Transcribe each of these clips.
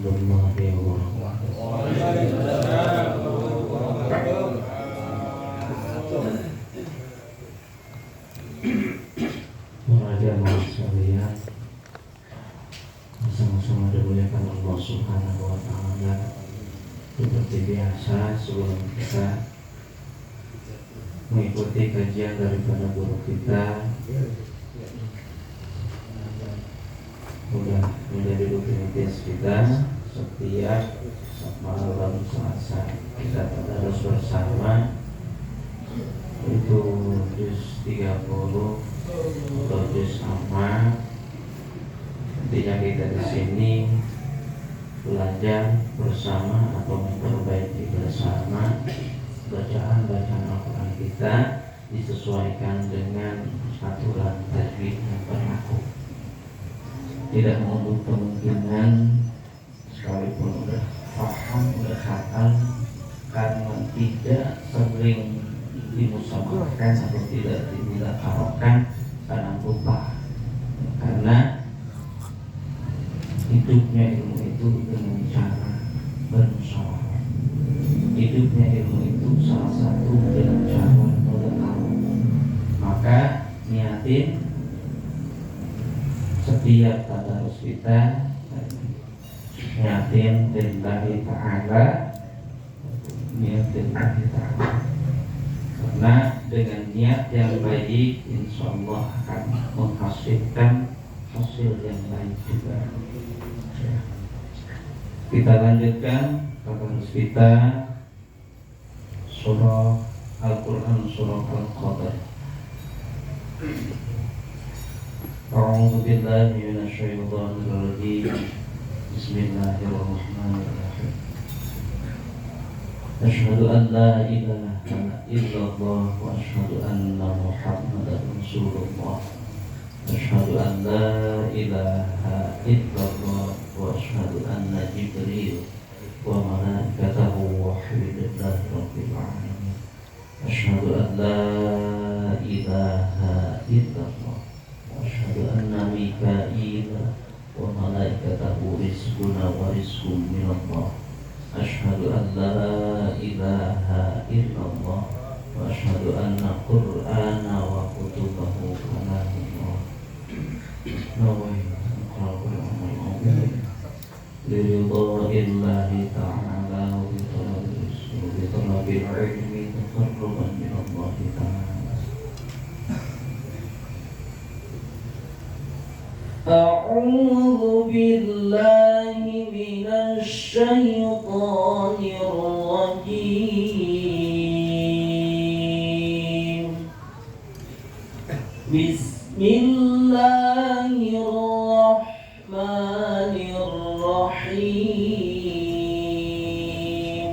warahmatullahi wabarakatuh. Para jamaah sekalian, sama-sama dimuliakan Allah Subhanahu wa taala. Seperti biasa, sebelum kita mengikuti kajian daripada guru kita, sudah menjadi rutinitas kita setiap malam Selasa kita tadarus bersama, itu juz 30 atau juz amma. Intinya kita di sini belajar bersama atau memperbaiki bersama bacaan Al-Quran kita, disesuaikan dengan aturan tajwid yang berlaku. Tidak menutup kemungkinan sekalipun udah paham, udah khatam, karena tidak sering dimusabaqahkan atau tidak dimudakarahkan karena lupa. Karena hidupnya ilmu itu dengan cara bermusyawarah. Hidupnya ilmu itu salah satu dengan cara mudakarah. Maka niatin setiap tadarus kita, niatin lillahi ta'ala, niatin lillahi ta'ala. Karena dengan niat yang baik, insya Allah akan menghasilkan hasil yang baik juga. Kita lanjutkan tadarus kita surah Al-Quran, surah Al-Qadr. A'udzu billahi minasyaitonir rajim. Bismillahirrahmanirrahim. Asyhadu an la ilaha illallah wa asyhadu anna Muhammadar Rasulullah. Asyhadu an la ilaha illallah wa asyhadu anna Jibril wa malaikatahu wahyillahi rabbil alamin. Asyhadu an la ilaha illallah wa asyhadu anna Mikaila wa malaikatahu rizquna wa rizqum minallah. Asyhadu an la ilaha illallah wa asyhadu anna Qur'ana wa kutubahu kalamullah. Liridha'illahi ta'ala wa bitalabil ilmi taqarruban minallahi ta'ala. A'udzu billahi minasy syaithanir rajim. Bismillahirrahmanirrahim.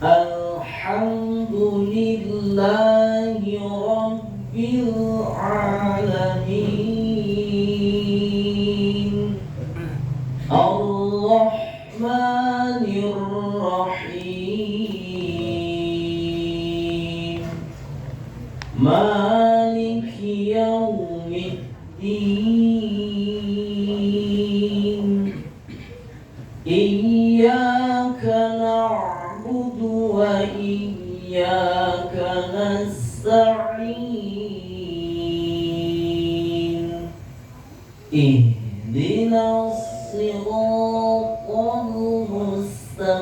Alhamdulillahi rabbil alamin. Ar-Rahmanir-Rahim. Maliki yaumiddin. Iyyaka na'budu wa iyyaka nasta'in. Ihdinas siratal mustaqim.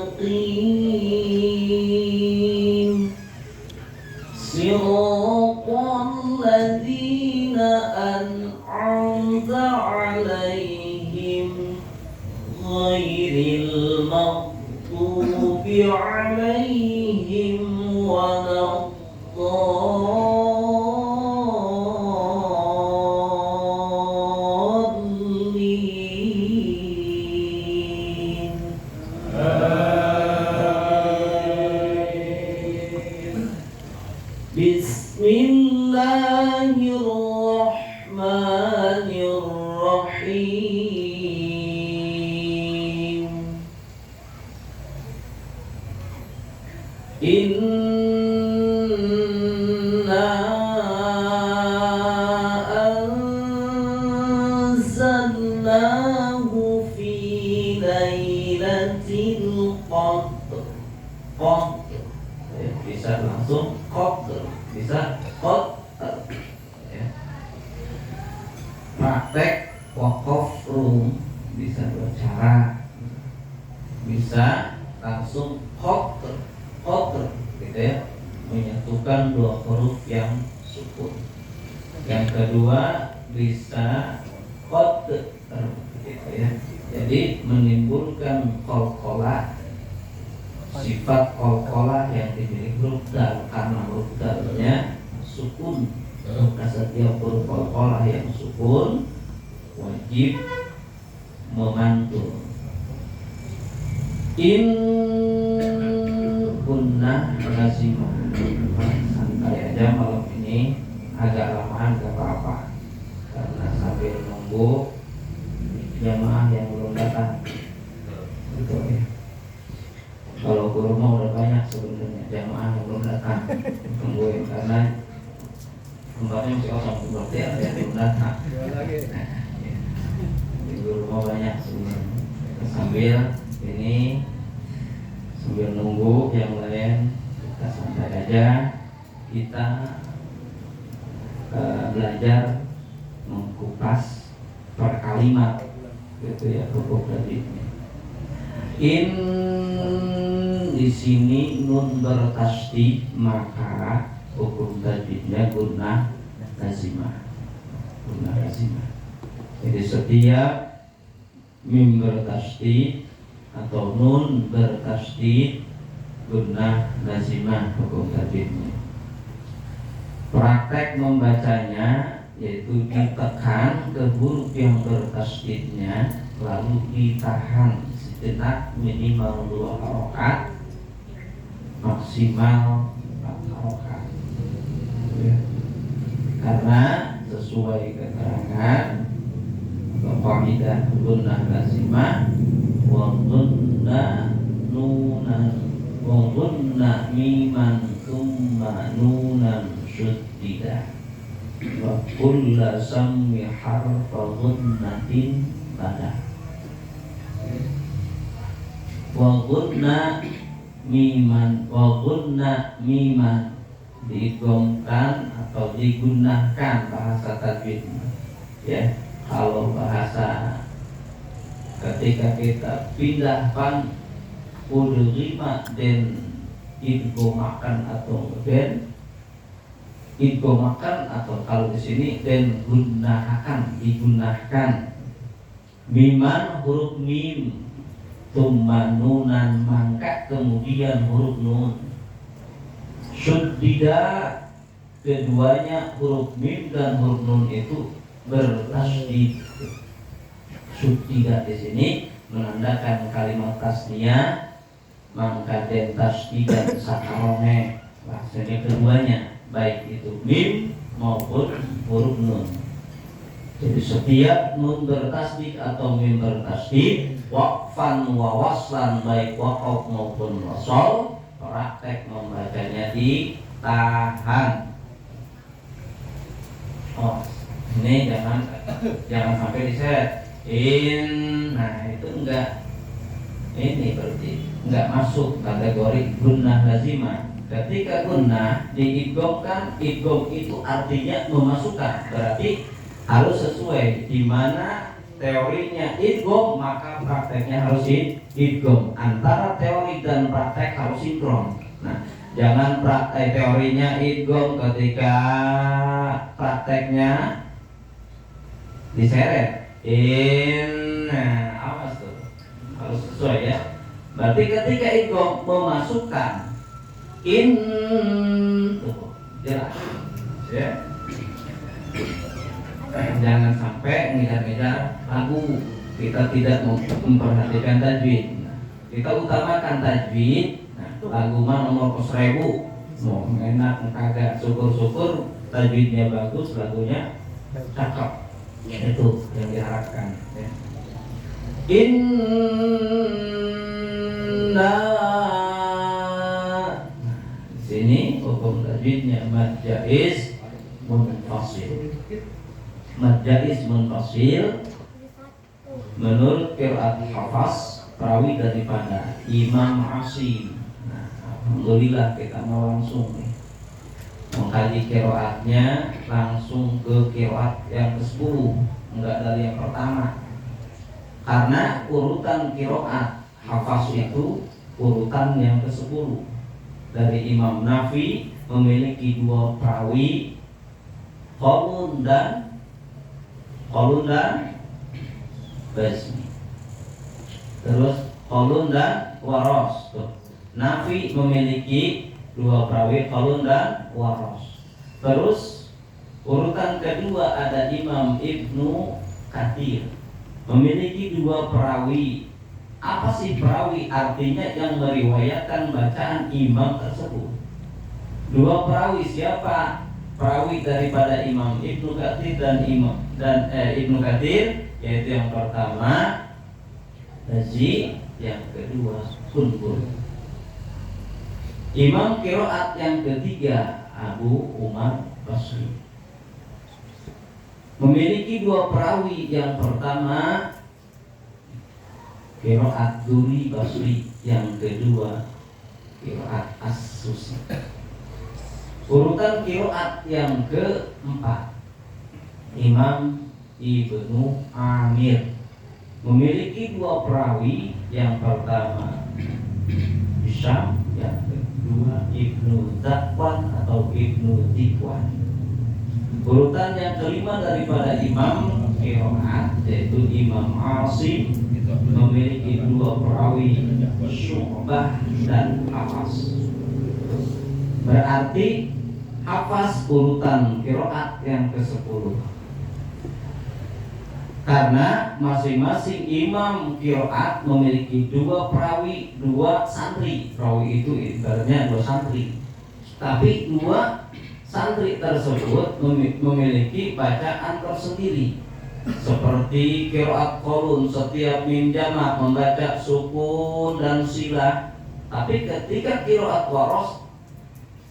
Siratal ladzina an'amta 'alaihim ghairil maghdubi 'alaihim waladdallin. Bismillahirrahmanirrahim. Inna anzalnahu fi bisa dua cara, bisa langsung khoter gitu ya, menyatukan dua huruf yang sukun. Yang kedua bisa khoter gitu ya, jadi menimbulkan qalqalah, sifat qalqalah yang dimiliki huruf dal, karena huruf dalnya sukun. Maka setiap huruf qalqalah yang sukun wajib memantul. In kunna lazimah. Santai aja malam ini, agak lamaan gak apa-apa, karena sambil nunggu jamaah yang belum datang gitu ya. Kalau guru mau udah banyak sebenarnya jamaah yang belum datang, tungguin karena tempatnya masih kosong, berarti ada yang belum datang. Guru mau banyak sebenarnya. Sambil ini, sambil nunggu yang lain, kita santai aja, kita belajar mengkupas per kalimat gitu ya, huruf tajwidnya. In di sini nun bertasydid, maka hukum tajwidnya gunnah lazimah. Gunnah lazimah. Jadi setiap mim bertasydid atau nun bertasydid, gunnah lazimah hukum tajwidnya. Praktek membacanya yaitu ditekan ke huruf yang bertasydidnya, lalu ditahan sejenak minimal 2 harokat, maksimal 4 harokat ya. Karena sesuai keterangan atau qaidah gunnah lazimah, wa gunna nunan wa gunna miman tsumma nunan syuddidah wa kulla sammi harfa gunnatin pada. Wa gunna miman digomkan atau digunakan bahasa tajwid ya. Kalau bahasa ketika kita pindahkan udhima dan idgomakan atau den idgomakan, atau kalau di sini den digunakan miman huruf mim, tsumma nunan mangkat kemudian huruf nun, syuddida keduanya huruf mim dan huruf nun itu bertasydid. Syuddida di sini menandakan kalimat tasniyah, maka den tasydid sakarone bahasanya keduanya, baik itu mim maupun huruf nun. Jadi setiap nun bertasydid atau mim bertasydid, waqfan wa waslan, baik waqaf maupun wasol, praktek membacanya ditahan. Oh, ini jangan sampai diseret. Nah itu enggak, ini berarti enggak masuk kategori gunnah lazimah. Ketika gunnah diidghamkan, idgham itu artinya memasukkan, berarti harus sesuai. Di mana teorinya idgham, maka prakteknya harus idgham. Antara teori dan praktek harus sinkron. Nah, jangan praktek teorinya idgham ketika prakteknya diseret. Nah, awas tuh, harus sesuai ya. Berarti ketika idgham memasukkan tuh jelas ya. Jangan sampai ngejar-ngejar lagu, kita tidak memperhatikan tajwid. Kita utamakan tajwid. Lagu mah nomor 1000, mau enak kagak, syukur-syukur tajwidnya bagus, lagunya cakep. Itu yang diharapkan ya. Di sini hukum tajwidnya mad jaiz munfasil. Mad jaiz munfasil menurut qiraat Hafs, perawi daripada Imam Asim. Nah, alhamdulillah kita mau langsung nih mengkaji qiraatnya, langsung ke qiraat yang ke-10, enggak dari yang pertama. Karena urutan qiraat hafaz itu urutan yang ke-10. Dari Imam Nafi memiliki 2 perawi, Qalun dan Basmi. Terus Qalun dan Waros. Nafi memiliki 2 perawi, Qalun dan Waros. Terus urutan kedua ada Imam Ibnu Katsir memiliki 2 perawi. Apa sih perawi? Artinya yang meriwayatkan bacaan imam tersebut. 2 perawi siapa? Perawi daripada Imam Ibnu Katsir dan Ibnu Katsir, yaitu yang pertama Razi, yang kedua Qunbur. Imam qiraat yang ketiga Abu Umar Basri memiliki 2 perawi. Yang pertama qiraat Duri Basri, yang kedua qiraat As-Susi. Urutan qiraat yang keempat Imam Ibnu Amir memiliki 2 perawi. Yang pertama Hisham, yang kedua Ibnu Zakwan atau Ibnu Dikwan. Urutan yang kelima daripada Imam qiraat yaitu Imam Asim memiliki 2 perawi, Syu'bah dan Hafs. Berarti Hafs urutan qiraat yang ke-10. Karena masing-masing imam qiraat memiliki 2 perawi, 2 santri. Perawi itu ibaratnya 2 santri. Tapi 2 santri tersebut memiliki bacaan tersendiri. Seperti qiraat Qalun, setiap mim jamak membaca sukun dan silah. Tapi ketika qiraat Waros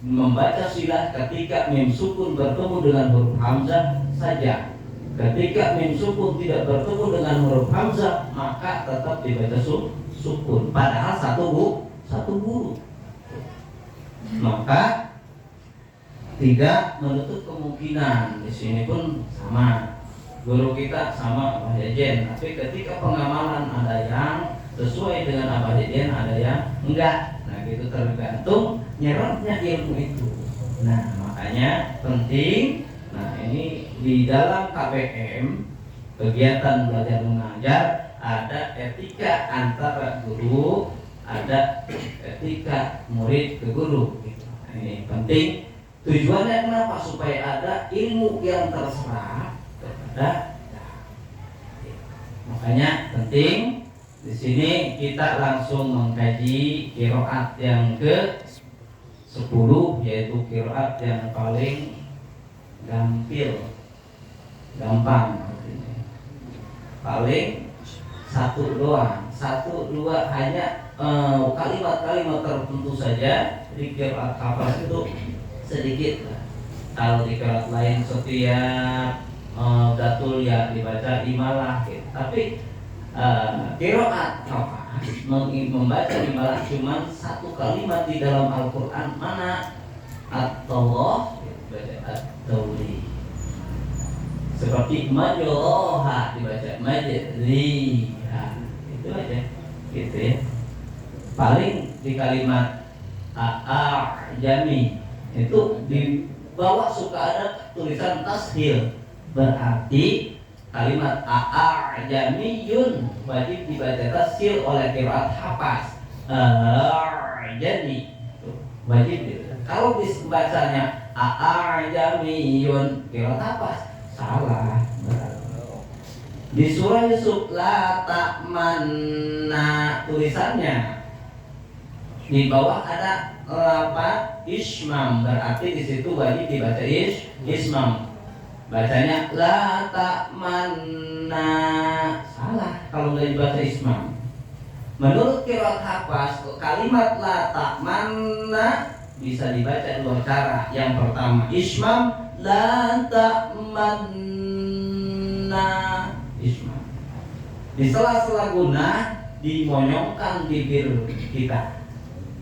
membaca silah ketika mim sukun bertemu dengan huruf hamzah saja. Ketika mim sukun tidak bertemu dengan huruf hamzah, maka tetap dibaca sukun. Padahal satu guru. Maka tidak menutup kemungkinan di sini pun sama. Guru kita sama Abah Jajen, tapi ketika pengamalan ada yang sesuai dengan Abah Jajen, ada yang enggak. Nah, gitu tergantung nyerapnya ilmu itu. Nah, makanya penting. Nah, ini di dalam KBM, kegiatan belajar mengajar, ada etika antara guru, ada etika murid ke guru. Nah, ini penting. Tujuannya kenapa? Supaya ada ilmu yang terserap kepada. Makanya penting di sini kita langsung mengkaji qiraat yang ke-10, yaitu qiraat yang paling gampang artinya. Paling 1 doang, 1-2 hanya kalimat-kalimat tertentu saja. Di qiraat hafaz itu sedikit. Kalau di qiraat lain setiap datul ya dibaca imalah gitu. Tapi qiraat hafaz membaca imalah cuma 1 kalimat di dalam Al-Qur'an. Mana? At-Tawlah, baca At-Tawli. Seperti majroha dibaca majriha. Itu aja. Gitu ya. Paling di kalimat a'jami itu di bawah suka ada tulisan tashil. Berarti kalimat a'jamiyun wajib dibaca tashil oleh qiraat hafaz. A'jami wajib. Kalau dibacanya a'jamiyun qiraat hafaz, salah. Di surah Yusuf la ta'manna tulisannya di bawah ada lafaz ismam, berarti di situ wajib dibaca ismam. Bacanya la ta'manna, salah kalau nggak dibaca ismam. Menurut qiraat hafaz, kalimat la ta'manna bisa dibaca 2 cara. Yang pertama ismam, la ta'manna ismam. Di sela-sela gunah dimonyongkan bibir kita.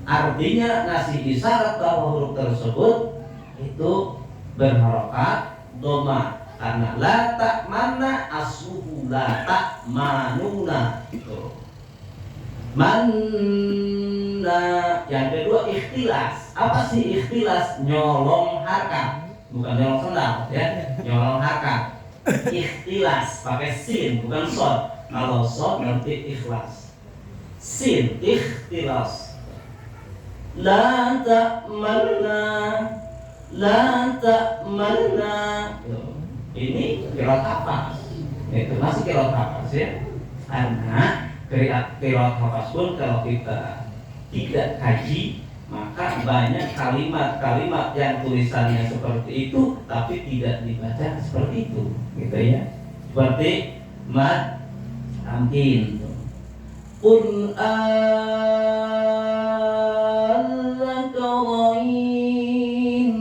Artinya ngasih isyarat bahwa huruf tersebut itu berharokat doma. Karena la ta'manna asluhu la ta'manuna. Manna. Yang kedua ikhtilas. Apa sih ikhtilas? Nyolong harkat, bukan nyolong sendal ya. Nyolong harkat. Ikhtilas pakai sin bukan sod. Kalau sod nanti ikhlas. Sin ikhtilas. La ta'manna, la ta'manna. Ini qiraat hafaz. Itu masih qiraat hafaz ya. Karena qiraat hafaz pun kalau kita tidak kaji, maka banyak kalimat-kalimat yang tulisannya seperti itu tapi tidak dibaca seperti itu, gitu ya. Seperti mad tamkin. Qul al-zakarain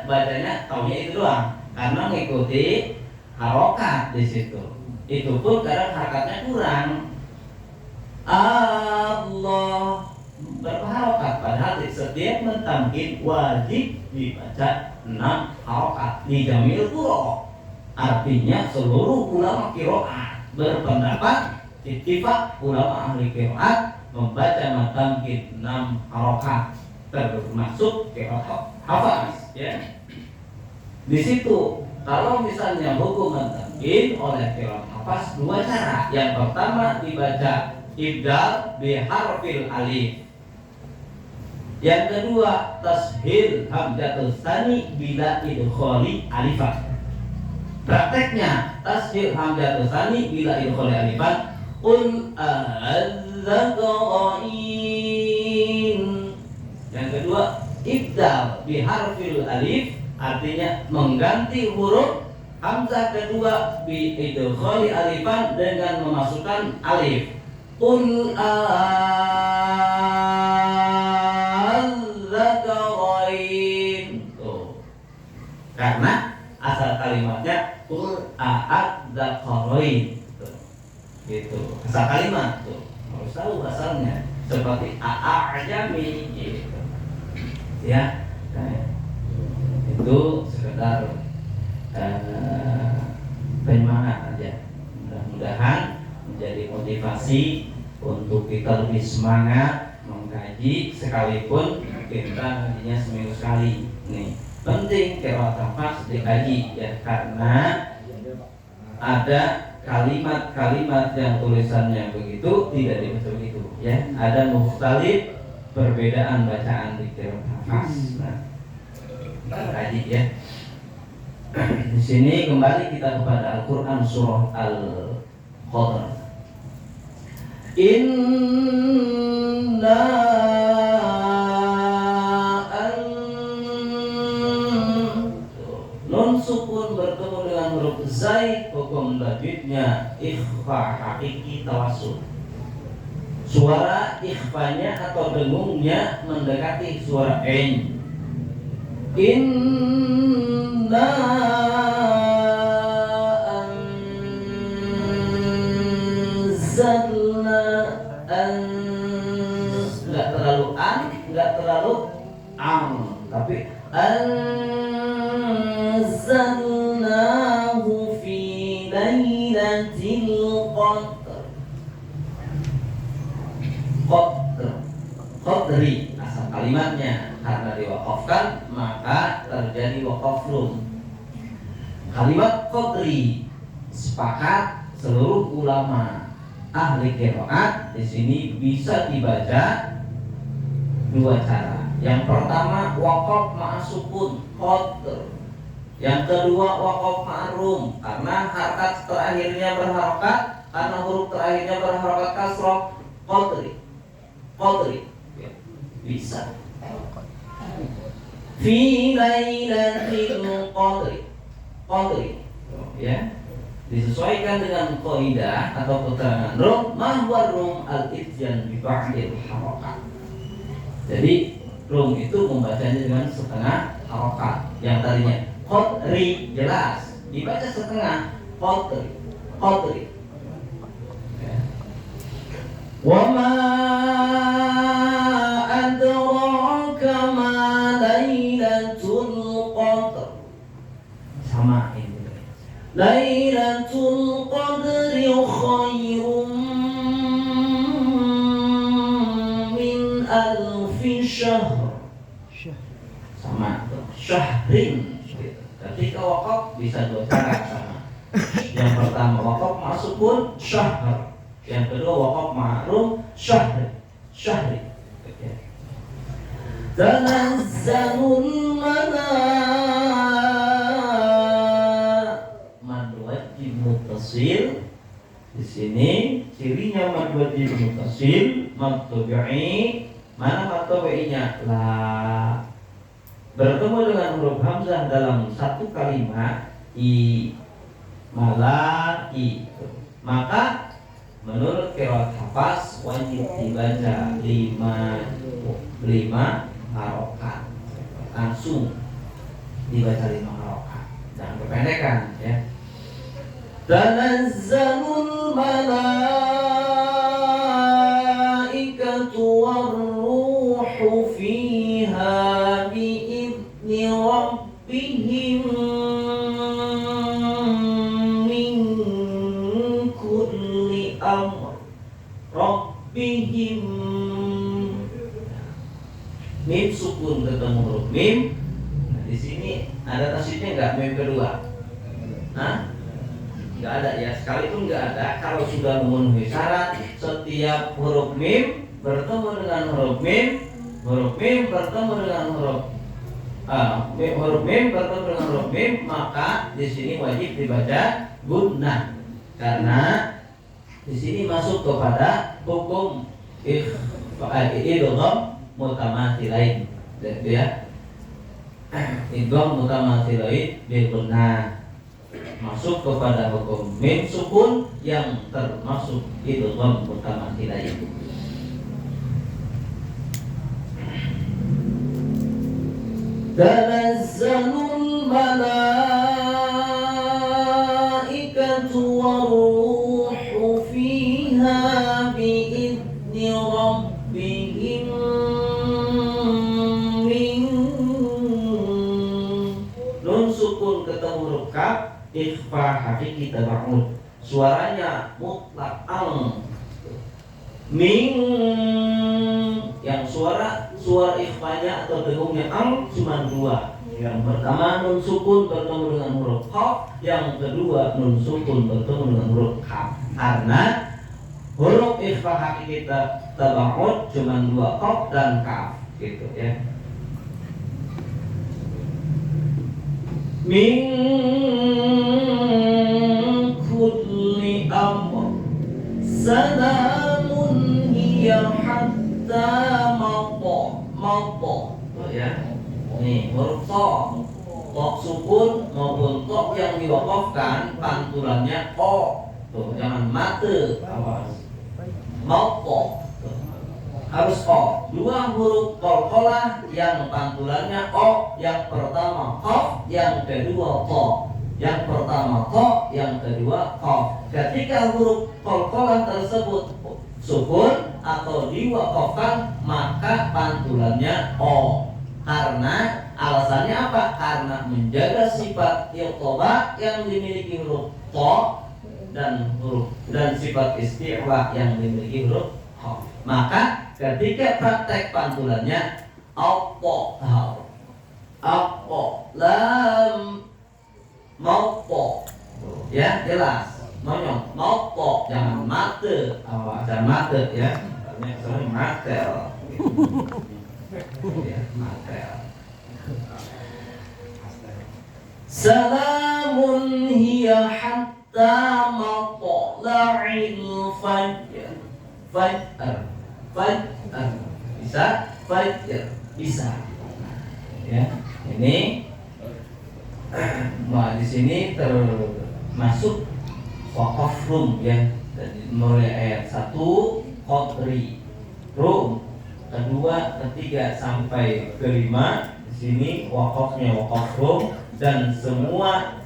bacanya taunya itu doang karena mengikuti harokat di situ. Itu pun kadang harakatnya kurang. Allah berharokat padahal di setiap mentamkin wajib dibaca 6 harokat di jamil qurra. Artinya seluruh ulama qiraat berpendapat ittifaq ulama ahli qiraat membaca mentamkin 6 harokat termasuk qiraat hafaz ya. Di situ kalau misalnya hukum mentamkin oleh qiraat hafaz dua cara. Yang pertama dibaca ibdal bi harfil alif. Yang kedua tashil hamzatul tsani bila idkhali alifan. Prakteknya tashil hamzatul tsani bila idkhali alifan. Qul az-zakarain. Yang kedua ibdal bi harfil alif, artinya mengganti huruf hamzah kedua bi idkhali alifan dengan memasukkan alif. Qul az-zakarain. Karena asal kalimatnya qul az-zakarain. Gitu. Asal kalimat tuh. Harus tahu asalnya. Seperti a'ajami gitu. Ya. Nah, itu sekedar penyemangat aja. Mudah-mudahan menjadi motivasi untuk kita lebih semangat mengkaji, sekalipun kita ngajinya seminggu sekali. Nih, penting qiraat hafaz dikaji ya, karena ada kalimat-kalimat yang tulisannya begitu tidak dibaca begitu ya. Ada mukhtalif, perbedaan bacaan di qiraat hafaz. Nah, kita kaji ya. Di sini kembali kita kepada Al-Qur'an surah Al-Qadr. Inna nun sukun bertemu dengan huruf zai, hukum lanjutnya ikhfa hakiki tawassul. Suara ikhfanya atau dengungnya mendekati suara ain. Inna anzalna nggak terlalu an, nggak terlalu ang, tapi anzalnahu fi lailatul qadr. Qadri asal kalimatnya, karena diwakafkan maka terjadi wakaf rum. Kalimat qadri sepakat seluruh ulama ahli qiraat di sini bisa dibaca dua cara. Yang pertama wakaf ma'asukun qadr. Yang kedua wakaf ma'rum, karena harakat terakhirnya berharokat, karena huruf terakhirnya berharokat kasroh. Qadri bisa. Fi lailatul qadri ya, disesuaikan dengan kaidah atau keterangan rum, mahwa rum al-ityan bi ba'dil harakat. Jadi rum itu membacanya dengan setengah harokat. Yang tadinya qadri jelas dibaca setengah qadri. Wa ma sama ini. Lailatul Qadri khairum min alfi syahr. Sama tuh, syahrin. Ketika wakaf bisa dua cara sama. Yang pertama wakaf masuk pun syahr. Yang kedua wakaf ma'rum syahri. Syahri. Tanazzalul mad wajib muttasil. Di sini cirinya mad wajib muttasil, mad tabi'i. Mana mad tabi'inya? La. Bertemu dengan huruf hamzah dalam satu kalimat malai, maka menurut qiraat Hafs wajib dibaca 5 harokat, langsung dibaca 5 harokat, jangan kependekan ya. Tanazzalul malaikatu warruhu fiha bi'izni rabbihim min kulli amr rabbihim. Mim sukun ketemu huruf mim. Nah, di sini ada tasydidnya enggak mim kedua? Hah? Enggak ada ya. Sekalipun enggak ada, kalau sudah memenuhi syarat setiap huruf mim bertemu dengan huruf mim bertemu dengan huruf mim bertemu dengan huruf mim, maka di sini wajib dibaca gunnah karena di sini masuk kepada hukum idgham mutamathilain, ya. Idgham mutamathilain bil gunnah masuk kepada hukum mim sukun yang termasuk idgham mutamathilain. Tanazzalul malaikatu warruhu fiha bi'izni rabbihim min. Nun sukun ketemu huruf kaf, ikhfa hakiki tabaud. Suaranya mutlak ang. Min, yang suara ikhfanya atau dengungnya ang cuma 2. Yang pertama nun sukun bertemu dengan huruf qaf, yang kedua nun sukun bertemu dengan huruf kaf. Karena huruf ikhfa hakiki tabaud cuma 2, qaf dan kaf, gitu ya. Min kulli amr salamun hiya hatta maqo ya. Nih huruf to sukun maupun to yang diwakafkan pantulannya o. Tuh jangan mate, awas. Maqo harus o. 2 huruf qalqalah yang pantulannya o, yang pertama qaf, yang kedua to. Yang pertama to, yang kedua qaf. Ketika huruf qalqalah tersebut sukun atau diwakafkan, maka pantulannya o. Karena alasannya apa? Karena menjaga sifat iltibaq yang dimiliki huruf to dan sifat isti'la yang dimiliki huruf qaf. Maka ketika praktek pantulannya apa lam maupo, ya jelas monyong maupo, jangan mate, jangan mate ya, soalnya matel, ya matel. Salamun hiya hatta matla'il fajr. Bisa fajr, bisa ya. Ini di sini termasuk waqaf rum ya. Jadi mulai ayat 1 qadri rum, kedua, ketiga sampai kelima di sini waqafnya waqaf rum, dan semua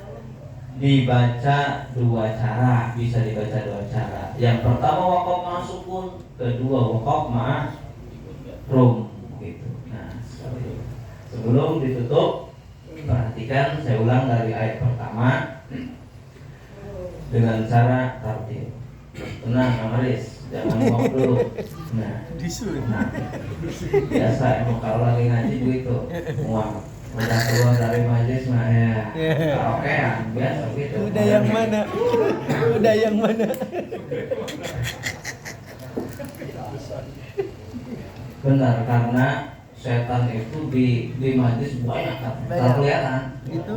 dibaca 2 cara, bisa dibaca 2 cara. Yang pertama waqaf ma'sukun, kedua waqaf ma'rum gitu. Nah, sebelum ditutup perhatikan, saya ulang dari ayat pertama. pertama dengan cara tartil. Tenang Kang Aris, jangan ngomong dulu. Nah, biasa emang kalau lagi ngaji begitu. Wah, udah keluar dari majelis mah ya. Oke ya, biasa gitu. Udah yang mana? Udah yang mana? Benar, karena setan itu di majelis banyak kan, kelihatan. Itu.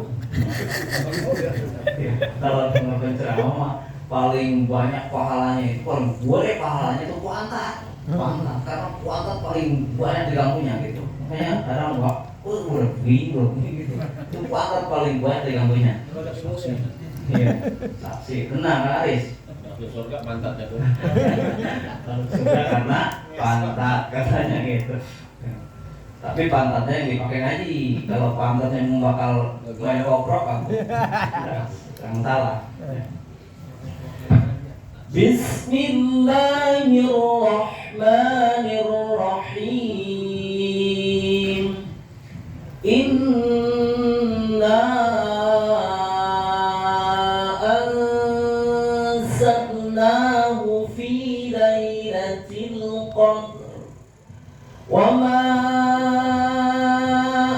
Kalau cuma penceramah mah paling banyak pahalanya itu paling boleh pahalanya itu puantat, karena puantat paling banyak diganggunya gitu. Makanya kadang udah bingung gitu. Itu puantat paling banyak diganggunya. Iya, saksi tenang Aris. Surga pantatnya tuh. Sudah karena pantat katanya gitu. Tapi pantatnya yang dipakai ngaji. Kalau pantatnya bakal main koprok aku. Yang salah. Bismillahirrahmanirrahim. Inna anzalnahu fi lailatul qadr. Wa ma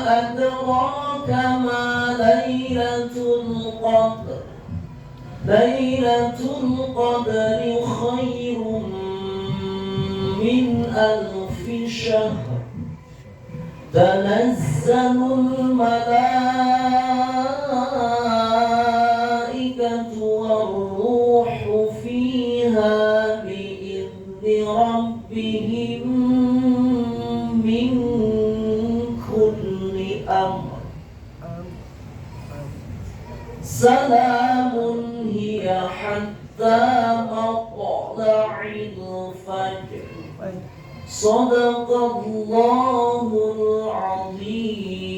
adraka ma lailatul qadr. Lailatul qadri khairum min alfi syahr. Tanazzalul malaikatu war-ruhu fiha bi'izni rabbihim min kulli amr. Salamun hiya hatta matla'il fajr. Sadaqallahul azim.